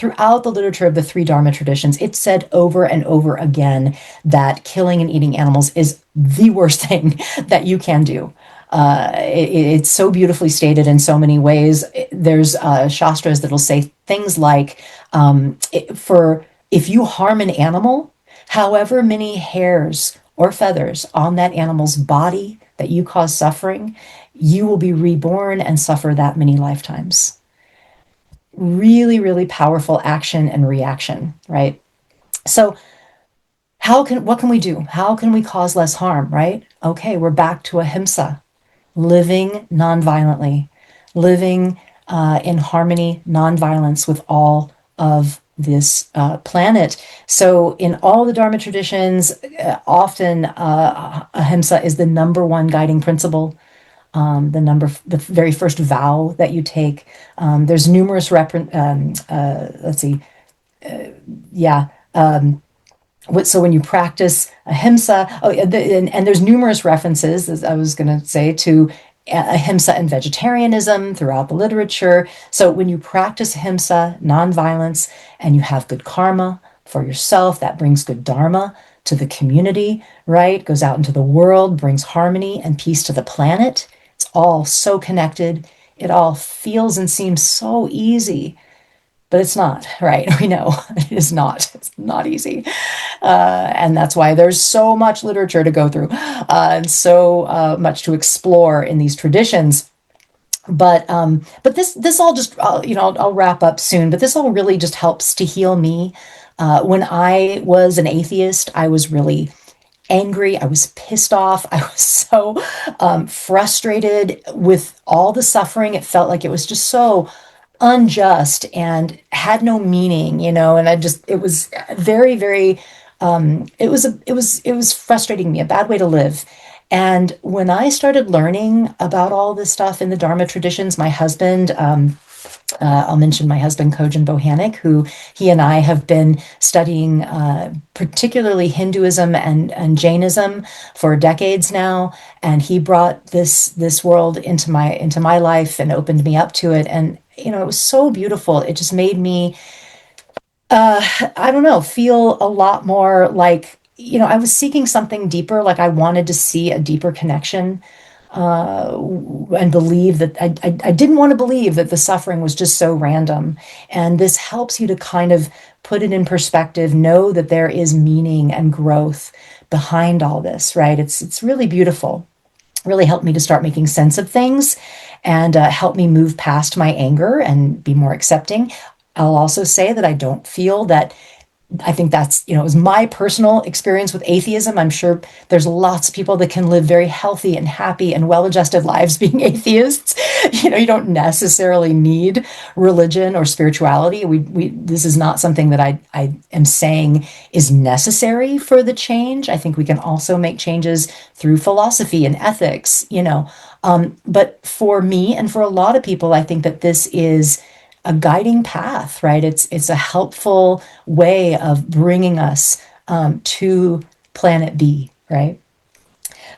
the three Dharma traditions. It's said over and over again that killing and eating animals is the worst thing that you can do. It's so beautifully stated in so many ways. There's shastras that'll say things like, if you harm an animal, however many hairs or feathers on that animal's body that you cause suffering, you will be reborn and suffer that many lifetimes. Really, really powerful action and reaction, right? So what can we do? How can we cause less harm, right? Okay, we're back to ahimsa, living nonviolently, living in harmony, nonviolence with all of this planet. So in all the Dharma traditions, often ahimsa is the number one guiding principle, the very first vow that you take. There's numerous so when you practice ahimsa, and there's numerous references, as I was going to say, to ahimsa and vegetarianism throughout the literature. So when you practice ahimsa, nonviolence, and you have good karma for yourself, that brings good dharma to the community, right? Goes out into the world, brings harmony and peace to the planet. It's all so connected. It all feels and seems so easy, but it's not, right? We know it is not. It's not easy. And that's why there's so much literature to go through and so much to explore in these traditions. But this all just, I'll wrap up soon, but this all really just helps to heal me. When I was an atheist, I was really angry. I was pissed off. I was so frustrated with all the suffering. It felt like it was just so unjust and had no meaning, and it was very, very, it was frustrating me, a bad way to live. And when I started learning about all this stuff in the Dharma traditions, my husband, I'll mention my husband, Kojin Bohanec, who he and I have been studying particularly Hinduism and Jainism for decades now. And he brought this world into my life and opened me up to it. And, it was so beautiful. It just made me, I don't know, feel a lot more like, I was seeking something deeper, like I wanted to see a deeper connection and believe that I didn't want to believe that the suffering was just so random. And this helps you to kind of put it in perspective, know that there is meaning and growth behind all this, right? It's really beautiful. Really helped me to start making sense of things and help me move past my anger and be more accepting. I'll also say that I don't feel that I think that's, it was my personal experience with atheism. I'm sure there's lots of people that can live very healthy and happy and well-adjusted lives being atheists. You don't necessarily need religion or spirituality. This is not something that I am saying is necessary for the change. I think we can also make changes through philosophy and ethics, but for me and for a lot of people, I think that this is a guiding path, right? It's a helpful way of bringing us to planet B, right?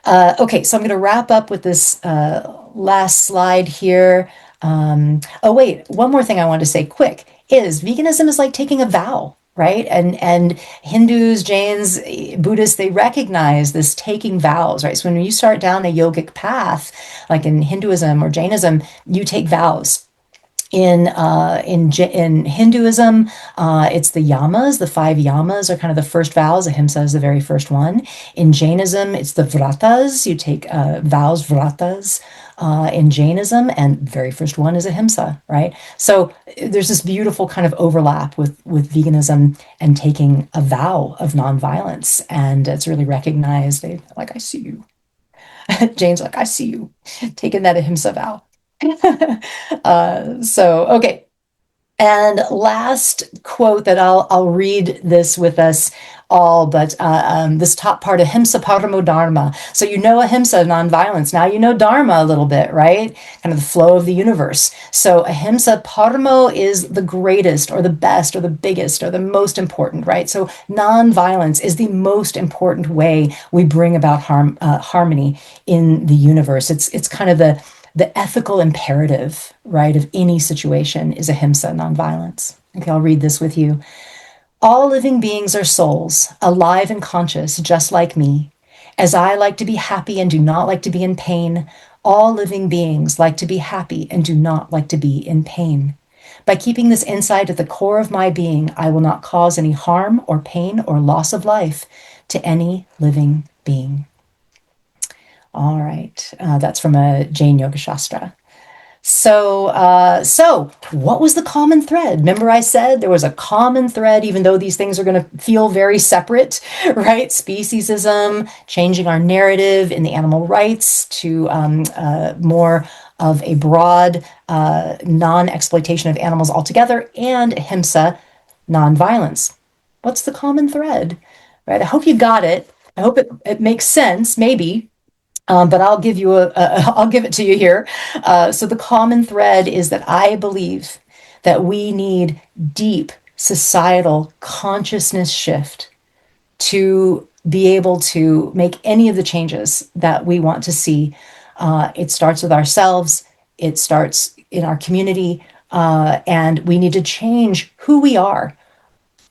Okay, so I'm going to wrap up with this last slide here. Oh, wait, one more thing I wanted to say quick is veganism is like taking a vow, right? And Hindus, Jains, Buddhists, they recognize this taking vows, right? So when you start down a yogic path, like in Hinduism or Jainism, you take vows. In Hinduism, it's the yamas. The 5 yamas are kind of the first vows. Ahimsa is the very first one. In Jainism, it's the vratas. You take vows, vratas, in Jainism, and the very first one is ahimsa, right? So there's this beautiful kind of overlap with veganism and taking a vow of nonviolence, and it's really recognized. They like, I see you. Jane's like, I see you taking that ahimsa vow. Okay. And last quote that I'll read this with us all, but this top part, ahimsa paramo dharma. So ahimsa, nonviolence. Now dharma a little bit, right? Kind of the flow of the universe. So ahimsa paramo is the greatest or the best or the biggest or the most important, right? So nonviolence is the most important way we bring about harmony in the universe. It's kind of the ethical imperative, right, of any situation is ahimsa, nonviolence. Okay, I'll read this with you. All living beings are souls, alive and conscious, just like me. As I like to be happy and do not like to be in pain, all living beings like to be happy and do not like to be in pain. By keeping this insight at the core of my being, I will not cause any harm or pain or loss of life to any living being. All right, that's from a Jain Yoga Shastra. So what was the common thread? Remember I said there was a common thread, even though these things are going to feel very separate, right? Speciesism, changing our narrative in the animal rights to more of a broad non-exploitation of animals altogether, and ahimsa, nonviolence. What's the common thread, right? I hope you got it. I hope it makes sense, maybe. But I'll give it to you here. So the common thread is that I believe that we need deep societal consciousness shift to be able to make any of the changes that we want to see It starts with ourselves. It starts in our community. And we need to change who we are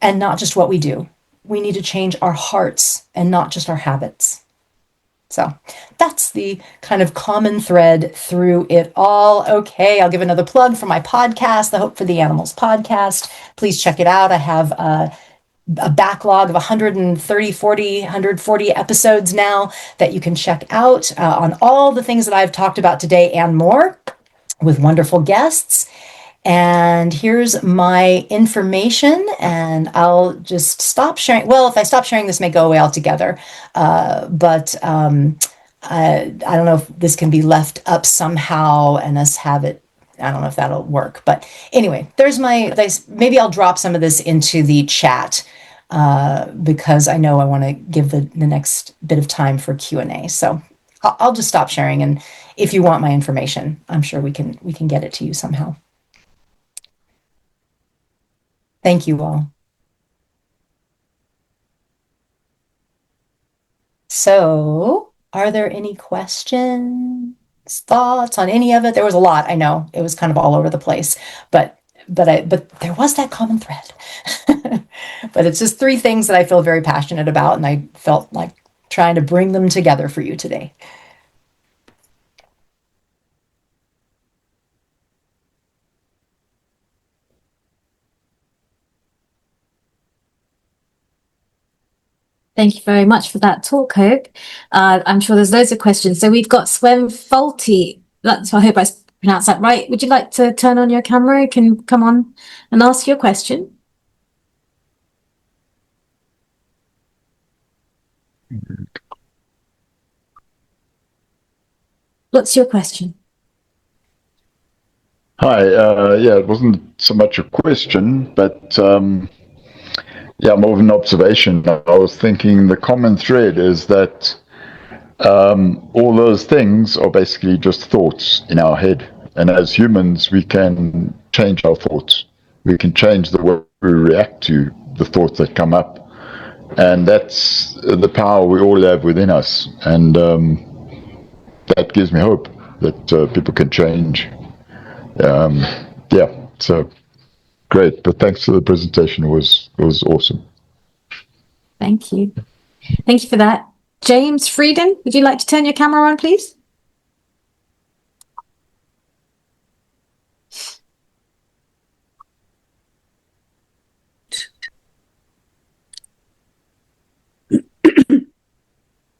and not just what we do. We need to change our hearts and not just our habits. So that's the kind of common thread through it all. Okay, I'll give another plug for my podcast, the Hope for the Animals podcast. Please check it out. I have a backlog of 140 episodes now that you can check out on all the things that I've talked about today and more with wonderful guests. And here's my information, and I'll just stop sharing. Well, if I stop sharing, this may go away altogether. But I don't know if this can be left up somehow and us have it. I don't know if that'll work. But anyway, maybe I'll drop some of this into the chat because I know I want to give the next bit of time for Q&A. So I'll just stop sharing. And if you want my information, I'm sure we can get it to you somehow. Thank you all. So, are there any questions, thoughts on any of it? There was a lot, I know. It was kind of all over the place, but there was that common thread. But it's just 3 things that I feel very passionate about, and I felt like trying to bring them together for you today. Thank you very much for that talk, Hope. I'm sure there's loads of questions. So we've got Swen Faulty. I hope I pronounced that right. Would you like to turn on your camera? You can come on and ask your question. What's your question? Hi, yeah, it wasn't so much a question, but yeah, more of an observation. I was thinking the common thread is that all those things are basically just thoughts in our head. And as humans, we can change our thoughts. We can change the way we react to the thoughts that come up. And that's the power we all have within us. And that gives me hope that people can change. Yeah, so great. But thanks for the presentation. It was awesome. Thank you. Thank you for that. James Frieden, would you like to turn your camera on, please?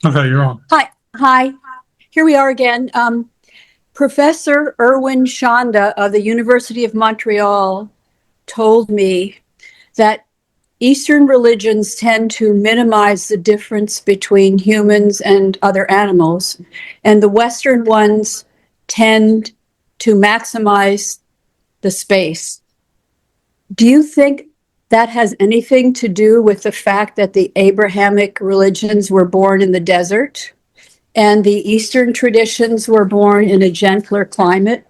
Okay, you're on. Hi. Here we are again. Professor Erwin Shanda of the University of Montreal told me that Eastern religions tend to minimize the difference between humans and other animals, and the Western ones tend to maximize the space. Do you think that has anything to do with the fact that the Abrahamic religions were born in the desert and the Eastern traditions were born in a gentler climate?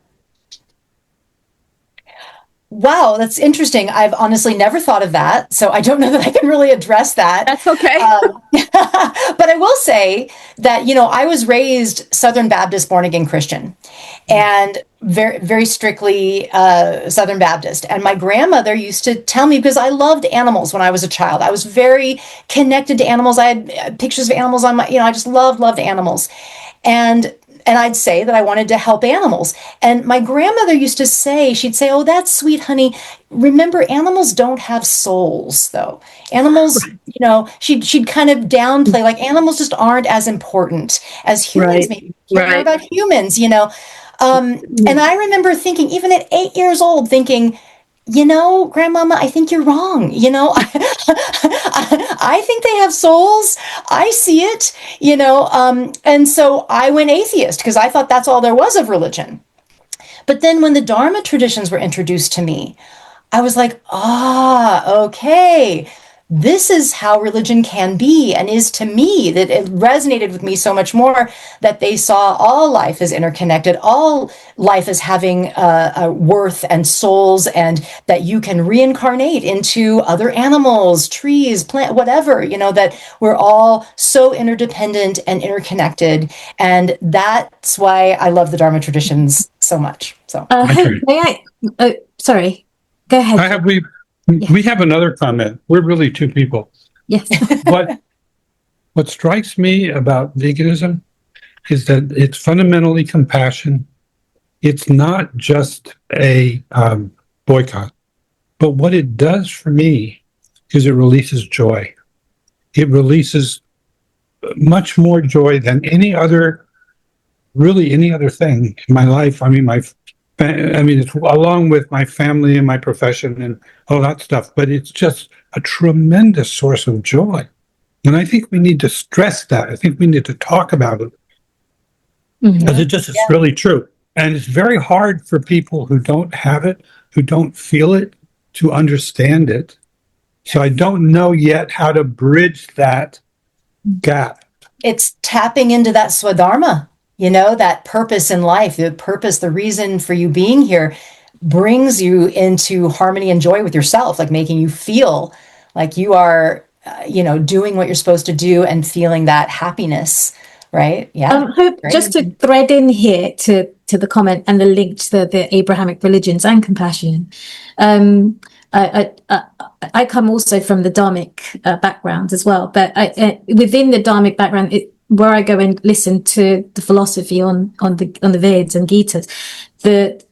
Wow, that's interesting. I've honestly never thought of that, so I don't know that I can really address that. That's okay. But I will say that, I was raised Southern Baptist, born again Christian, and very, very strictly Southern Baptist. And my grandmother used to tell me, because I loved animals when I was a child. I was very connected to animals. I had pictures of animals on my, I just loved animals. And I'd say that I wanted to help animals. And my grandmother used to say, she'd say, "Oh, that's sweet, honey. Remember, animals don't have souls, though. Animals, she'd kind of downplay, like animals just aren't as important as humans. Right. Maybe care more about humans, And I remember thinking, even at 8 years old, thinking, Grandmama, I think you're wrong. I think they have souls. I see it, and so I went atheist because I thought that's all there was of religion. But then when the Dharma traditions were introduced to me, I was like, okay, this is how religion can be and is to me, that it resonated with me so much more, that they saw all life as interconnected, all life as having a worth and souls, and that you can reincarnate into other animals, trees, plant, whatever, that we're all so interdependent and interconnected. And that's why I love the Dharma traditions so much. So, may I? Sorry, go ahead. We have another comment. We're really two people. Yes. What strikes me about veganism is that it's fundamentally compassion. It's not just a boycott, but what it does for me is it releases joy. It releases much more joy than any other thing in my life. I mean, it's along with my family and my profession and all that stuff, but it's just a tremendous source of joy. And I think we need to stress that. I think we need to talk about it. Because it just is really true. And it's very hard for people who don't have it, who don't feel it, to understand it. So I don't know yet how to bridge that gap. It's tapping into that Swadharma. That purpose in life, the reason for you being here brings you into harmony and joy with yourself, like making you feel like you are, doing what you're supposed to do and feeling that happiness, right? Yeah. Just to thread in here to the comment and the link to the Abrahamic religions and compassion. I come also from the Dharmic background as well, but within the Dharmic background, where I go and listen to the philosophy on the Vedas and Gitas, the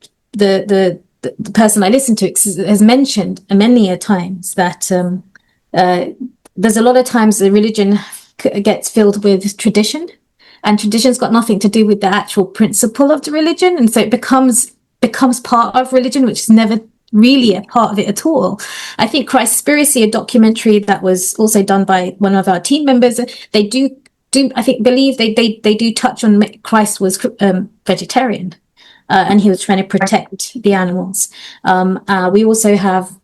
person I listen to has mentioned many a times that there's a lot of times the religion gets filled with tradition, and tradition's got nothing to do with the actual principle of the religion, and so it becomes part of religion, which is never really a part of it at all. I think Christspiracy, a documentary that was also done by one of our team members, they do believe they do touch on Christ was vegetarian, and he was trying to protect the animals. We also have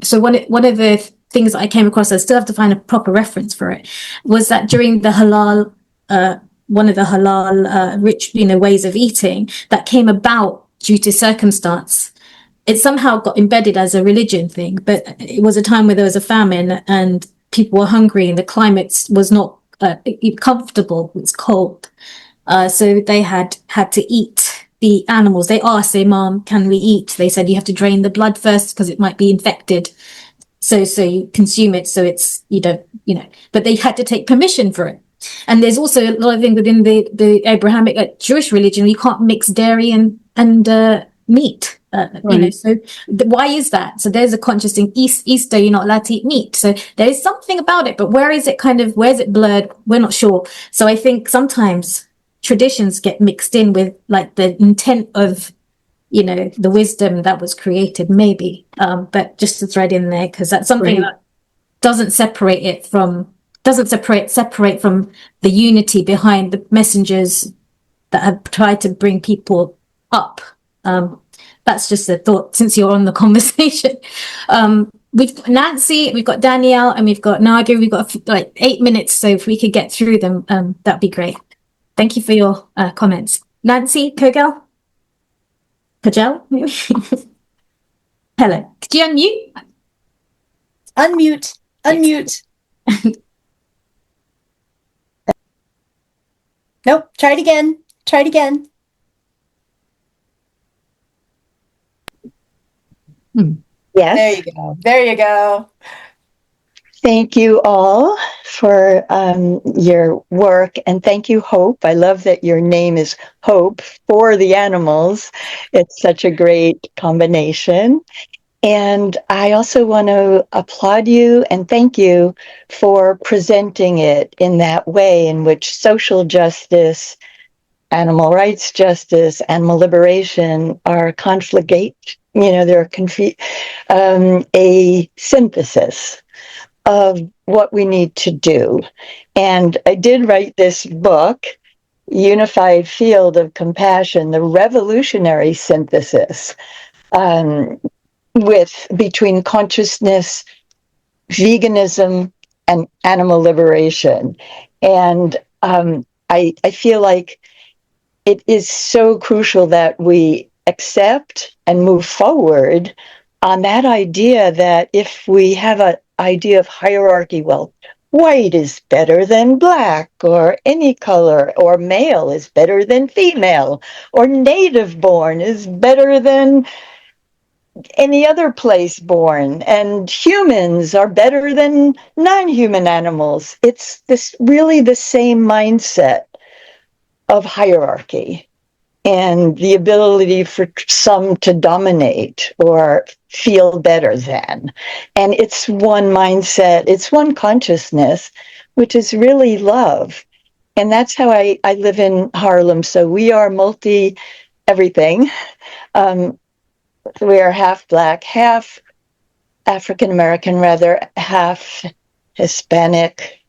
so one of the things that I came across, I still have to find a proper reference for it, was that during the halal one of the halal rich ways of eating that came about due to circumstance, it somehow got embedded as a religion thing, but it was a time where there was a famine and people were hungry and the climate was not comfortable, it's cold, so they had to eat the animals. They asked, Mom, can we eat? They said you have to drain the blood first because it might be infected, so you consume it, so it's but they had to take permission for it. And there's also a lot of things within the Abrahamic Jewish religion. You can't mix dairy and meat. Right. So why is that? So there's a conscious thing. Easter, you're not allowed to eat meat. So there is something about it, but where's it blurred? We're not sure. So I think sometimes traditions get mixed in with like the intent of, the wisdom that was created, maybe. But just to thread in there, because that's something that doesn't separate from the unity behind the messengers that have tried to bring people up. That's just a thought since you're on the conversation. We've got Nancy, we've got Danielle, and we've got Naga. We've got 8 minutes, so if we could get through them, that'd be great. Thank you for your comments. Nancy, Kogel? Hello. Could you unmute? Unmute. Nope. Try it again. Yes. There you go. Thank you all for your work, and thank you, Hope. I love that your name is Hope for the animals. It's such a great combination. And I also want to applaud you and thank you for presenting it in that way in which social justice, animal rights justice, animal liberation are confligate. They're a synthesis of what we need to do. And I did write this book, Unified Field of Compassion, the revolutionary synthesis between consciousness, veganism and animal liberation. And I feel like it is so crucial that we accept and move forward on that idea that if we have an idea of hierarchy, well, white is better than black, or any color, or male is better than female, or native born is better than any other place born, and humans are better than non-human animals. It's this really the same mindset of hierarchy and the ability for some to dominate or feel better than. And it's one mindset, it's one consciousness, which is really love. And that's how I live in Harlem. So we are multi everything. We are half Black, half African American, rather, half Hispanic,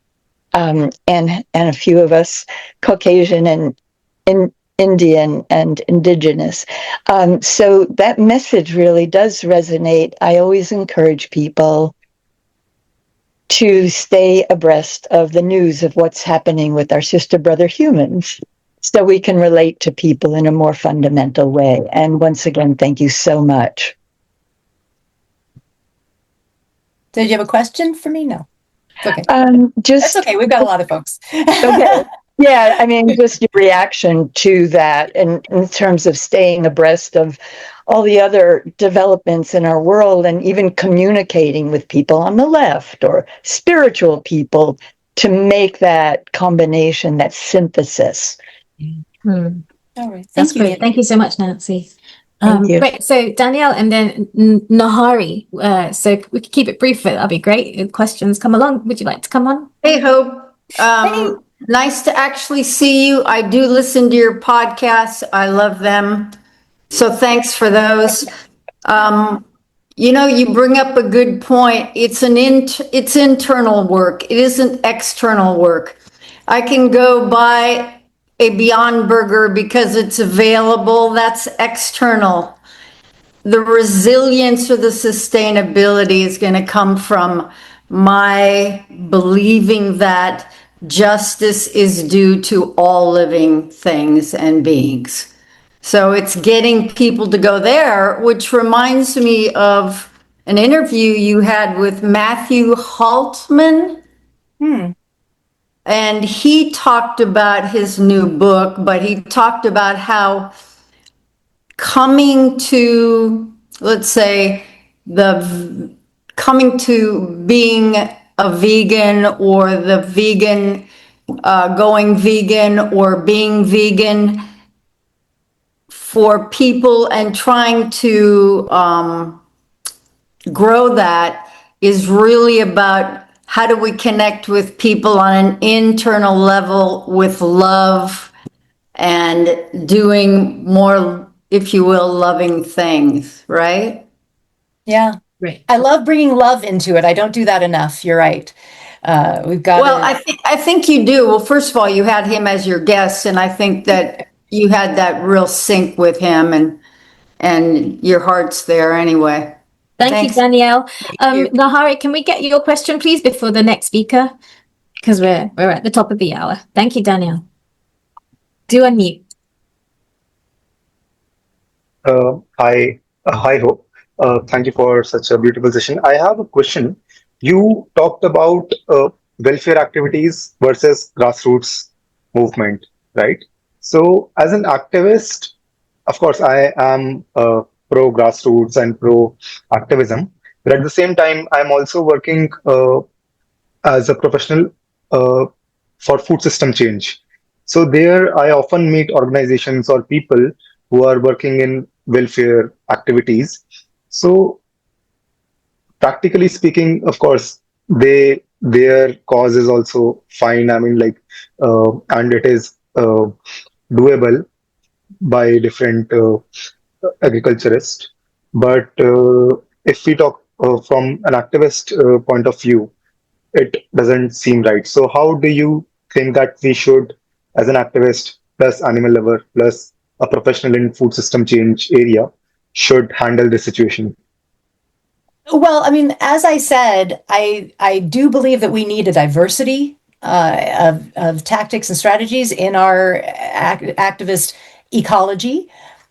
and a few of us Caucasian and Indian and Indigenous. So that message really does resonate. I always encourage people to stay abreast of the news of what's happening with our sister brother humans, so we can relate to people in a more fundamental way. And once again, thank you so much. Did you have a question for me? No. It's okay. Just That's okay. We've got a lot of folks. okay. Yeah, I mean, just your reaction to that, and in terms of staying abreast of all the other developments in our world, and even communicating with people on the left or spiritual people to make that combination, that synthesis. Hmm. All right. That's Thank you. great. Thank you so much, Nancy. Thank you. Great. So Danielle and then Nahari. So we could keep it brief, but that'd be great. If questions come along, would you like to come on? Hey, Hope. Hey. Nice to actually see you. I do listen to your podcasts. I love them. So thanks for those. You bring up a good point. It's internal work. It isn't external work. I can go buy a Beyond Burger because it's available. That's external. The resilience or the sustainability is going to come from my believing that justice is due to all living things and beings. So it's getting people to go there, which reminds me of an interview you had with Matthew Haltman. And he talked about his new book, but he talked about how coming to, let's say, coming to being a vegan, or the vegan, going vegan, or being vegan for people, and trying to grow that is really about how do we connect with people on an internal level with love and doing more, if you will, loving things, right? Yeah. Great. I love bringing love into it. I don't do that enough. You're right. We've got. Well, I think you do. Well, first of all, you had him as your guest, and I think that you had that real sync with him, and your heart's there anyway. Thank Thanks. you, Danielle. you. Nahari, can we get your question, please, before the next speaker? Because we're at the top of the hour. Thank you, Danielle. Do unmute. Hi, Hope. Thank you for such a beautiful session. I have a question. You talked about welfare activities versus grassroots movement, right? So, as an activist, of course, I am pro grassroots and pro activism, but at the same time, I'm also working as a professional for food system change. So there I often meet organizations or people who are working in welfare activities. So practically speaking, of course, their cause is also fine. I mean, and it is doable by different agriculturists. But if we talk from an activist point of view, it doesn't seem right. So how do you think that we should, as an activist plus animal lover plus a professional in food system change area, should handle this situation? Well, I mean, as I said, I do believe that we need a diversity of tactics and strategies in our activist ecology.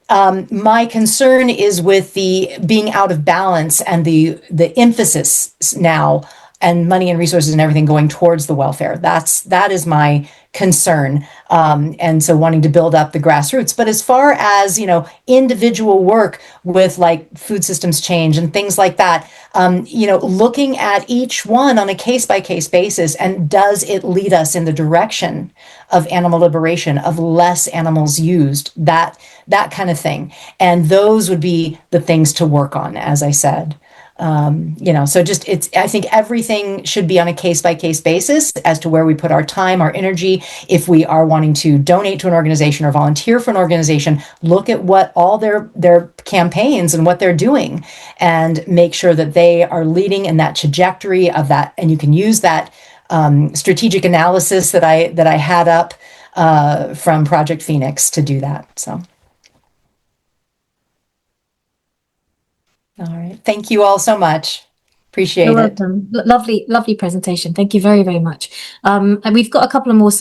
My concern is with the being out of balance and the emphasis now and money and resources and everything going towards the welfare. That is my concern. And so wanting to build up the grassroots. But as far as, individual work with like food systems change and things like that, looking at each one on a case by case basis, and does it lead us in the direction of animal liberation, of less animals used, that kind of thing. And those would be the things to work on, as I said. So I think everything should be on a case by case basis as to where we put our time, our energy. If we are wanting to donate to an organization or volunteer for an organization, look at what all their campaigns and what they're doing, and make sure that they are leading in that trajectory of that. And you can use that strategic analysis that I had up from Project Phoenix to do that. So. All right. Thank you all so much. Appreciate You're it. welcome. Lovely presentation. Thank you very, very much. And we've got a couple of more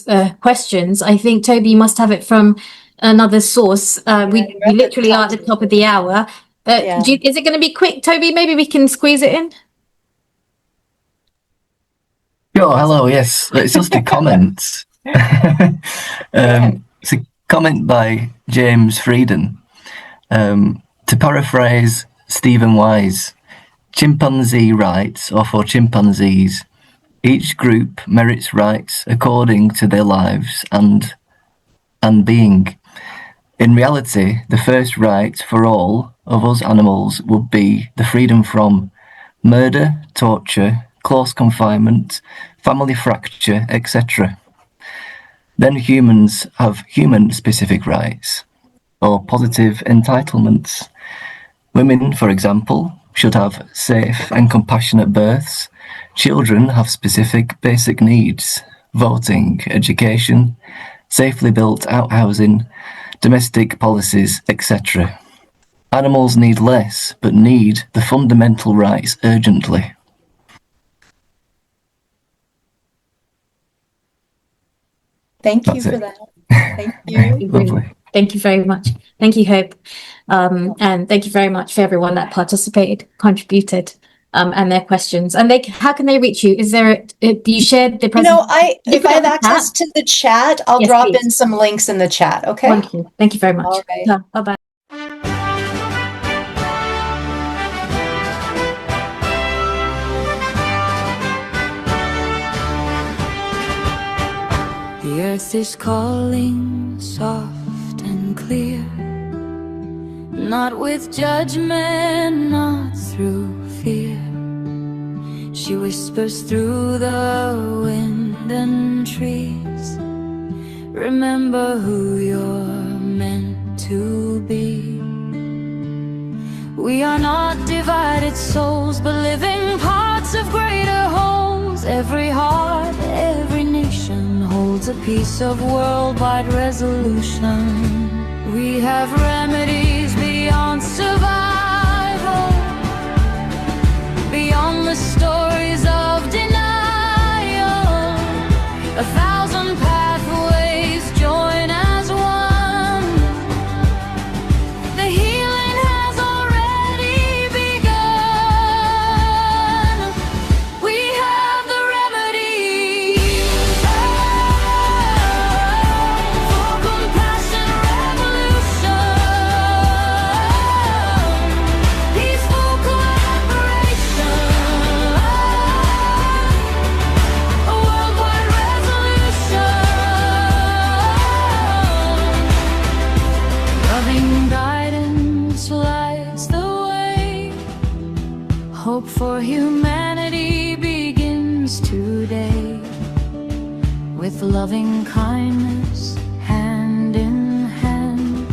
questions. I think, Toby, you must have it from another source. We literally are at the top of the hour. Is it going to be quick, Toby? Maybe we can squeeze it in? Sure, hello, yes. It's just a comment. It's a comment by James Frieden. To paraphrase Stephen Wise, chimpanzee rights are for chimpanzees. Each group merits rights according to their lives and being. In reality, the first right for all of us animals would be the freedom from murder, torture, close confinement, family fracture, etc. Then humans have human-specific rights, or positive entitlements. Women, for example, should have safe and compassionate births. Children have specific basic needs: voting, education, safely built outhousing, domestic policies, etc. Animals need less, but need the fundamental rights urgently. Thank you for that. Thank you. Lovely. Thank you very much. Thank you, Hope. And thank you very much for everyone that participated, contributed, and their questions. And how can they reach you? Is there, you shared the presentation? If I have access to the chat, I'll drop in some links in the chat. Okay. Wonderful. Thank you very much. All right. Bye-bye. The earth is calling soft and clear, not with judgment, not through fear. She whispers through the wind and trees, remember who you're meant to be. We are not divided souls, but living parts of greater wholes. Every heart, every nation holds a piece of worldwide resolution. We have remedies beyond survival, beyond the stories of denial. 1,000 pathways join as one. The healing has already begun. We have the remedy for compassion revolution, peaceful collaboration, a worldwide resolution. Loving guidance lights the way. Hope for humanity begins today. With loving kindness, hand in hand,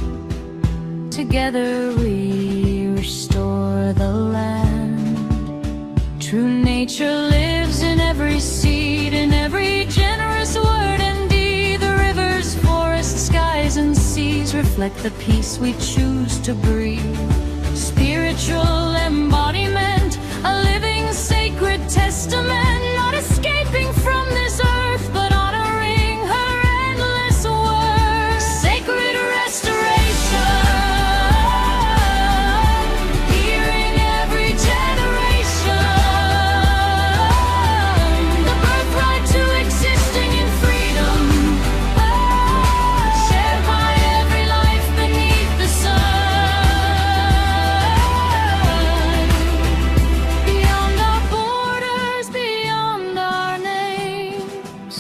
together we restore the land. True nature lives in every seed, in every generous word and deed. The rivers, forests, skies and seas reflect the peace we choose to breathe. Spiritual embodiment, a testament, not escaping from this earth, but honoring her endless worth. Sacred restoration, hearing every generation. The birthright to existing in freedom, shared by every life beneath the sun. Beyond our borders, beyond our names,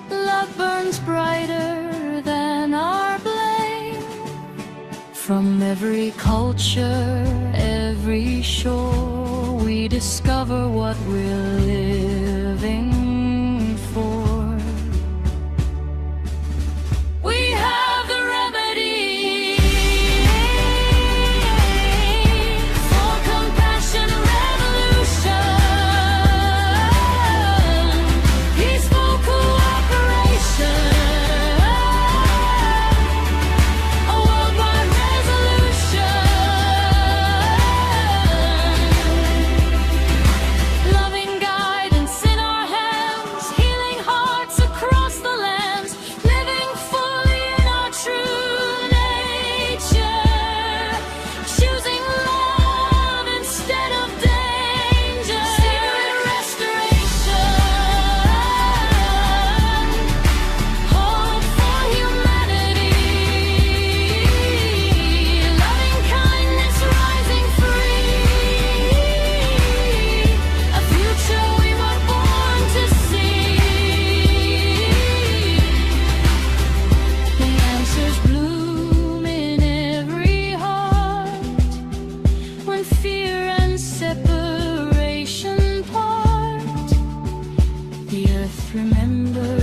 love burns brighter than our blame. From every culture, every shore, we discover what we're living for. We have the remedy for compassion revolution, peaceful cooperation, a worldwide resolution. Loving guidance in our hands, healing hearts across the lands, living fully in our true nature, choosing love instead of danger. Sacred restoration, hope for humanity, loving kindness rising free, a future we were born to see. The answers bloom in every heart when fear and separation part. The earth remembers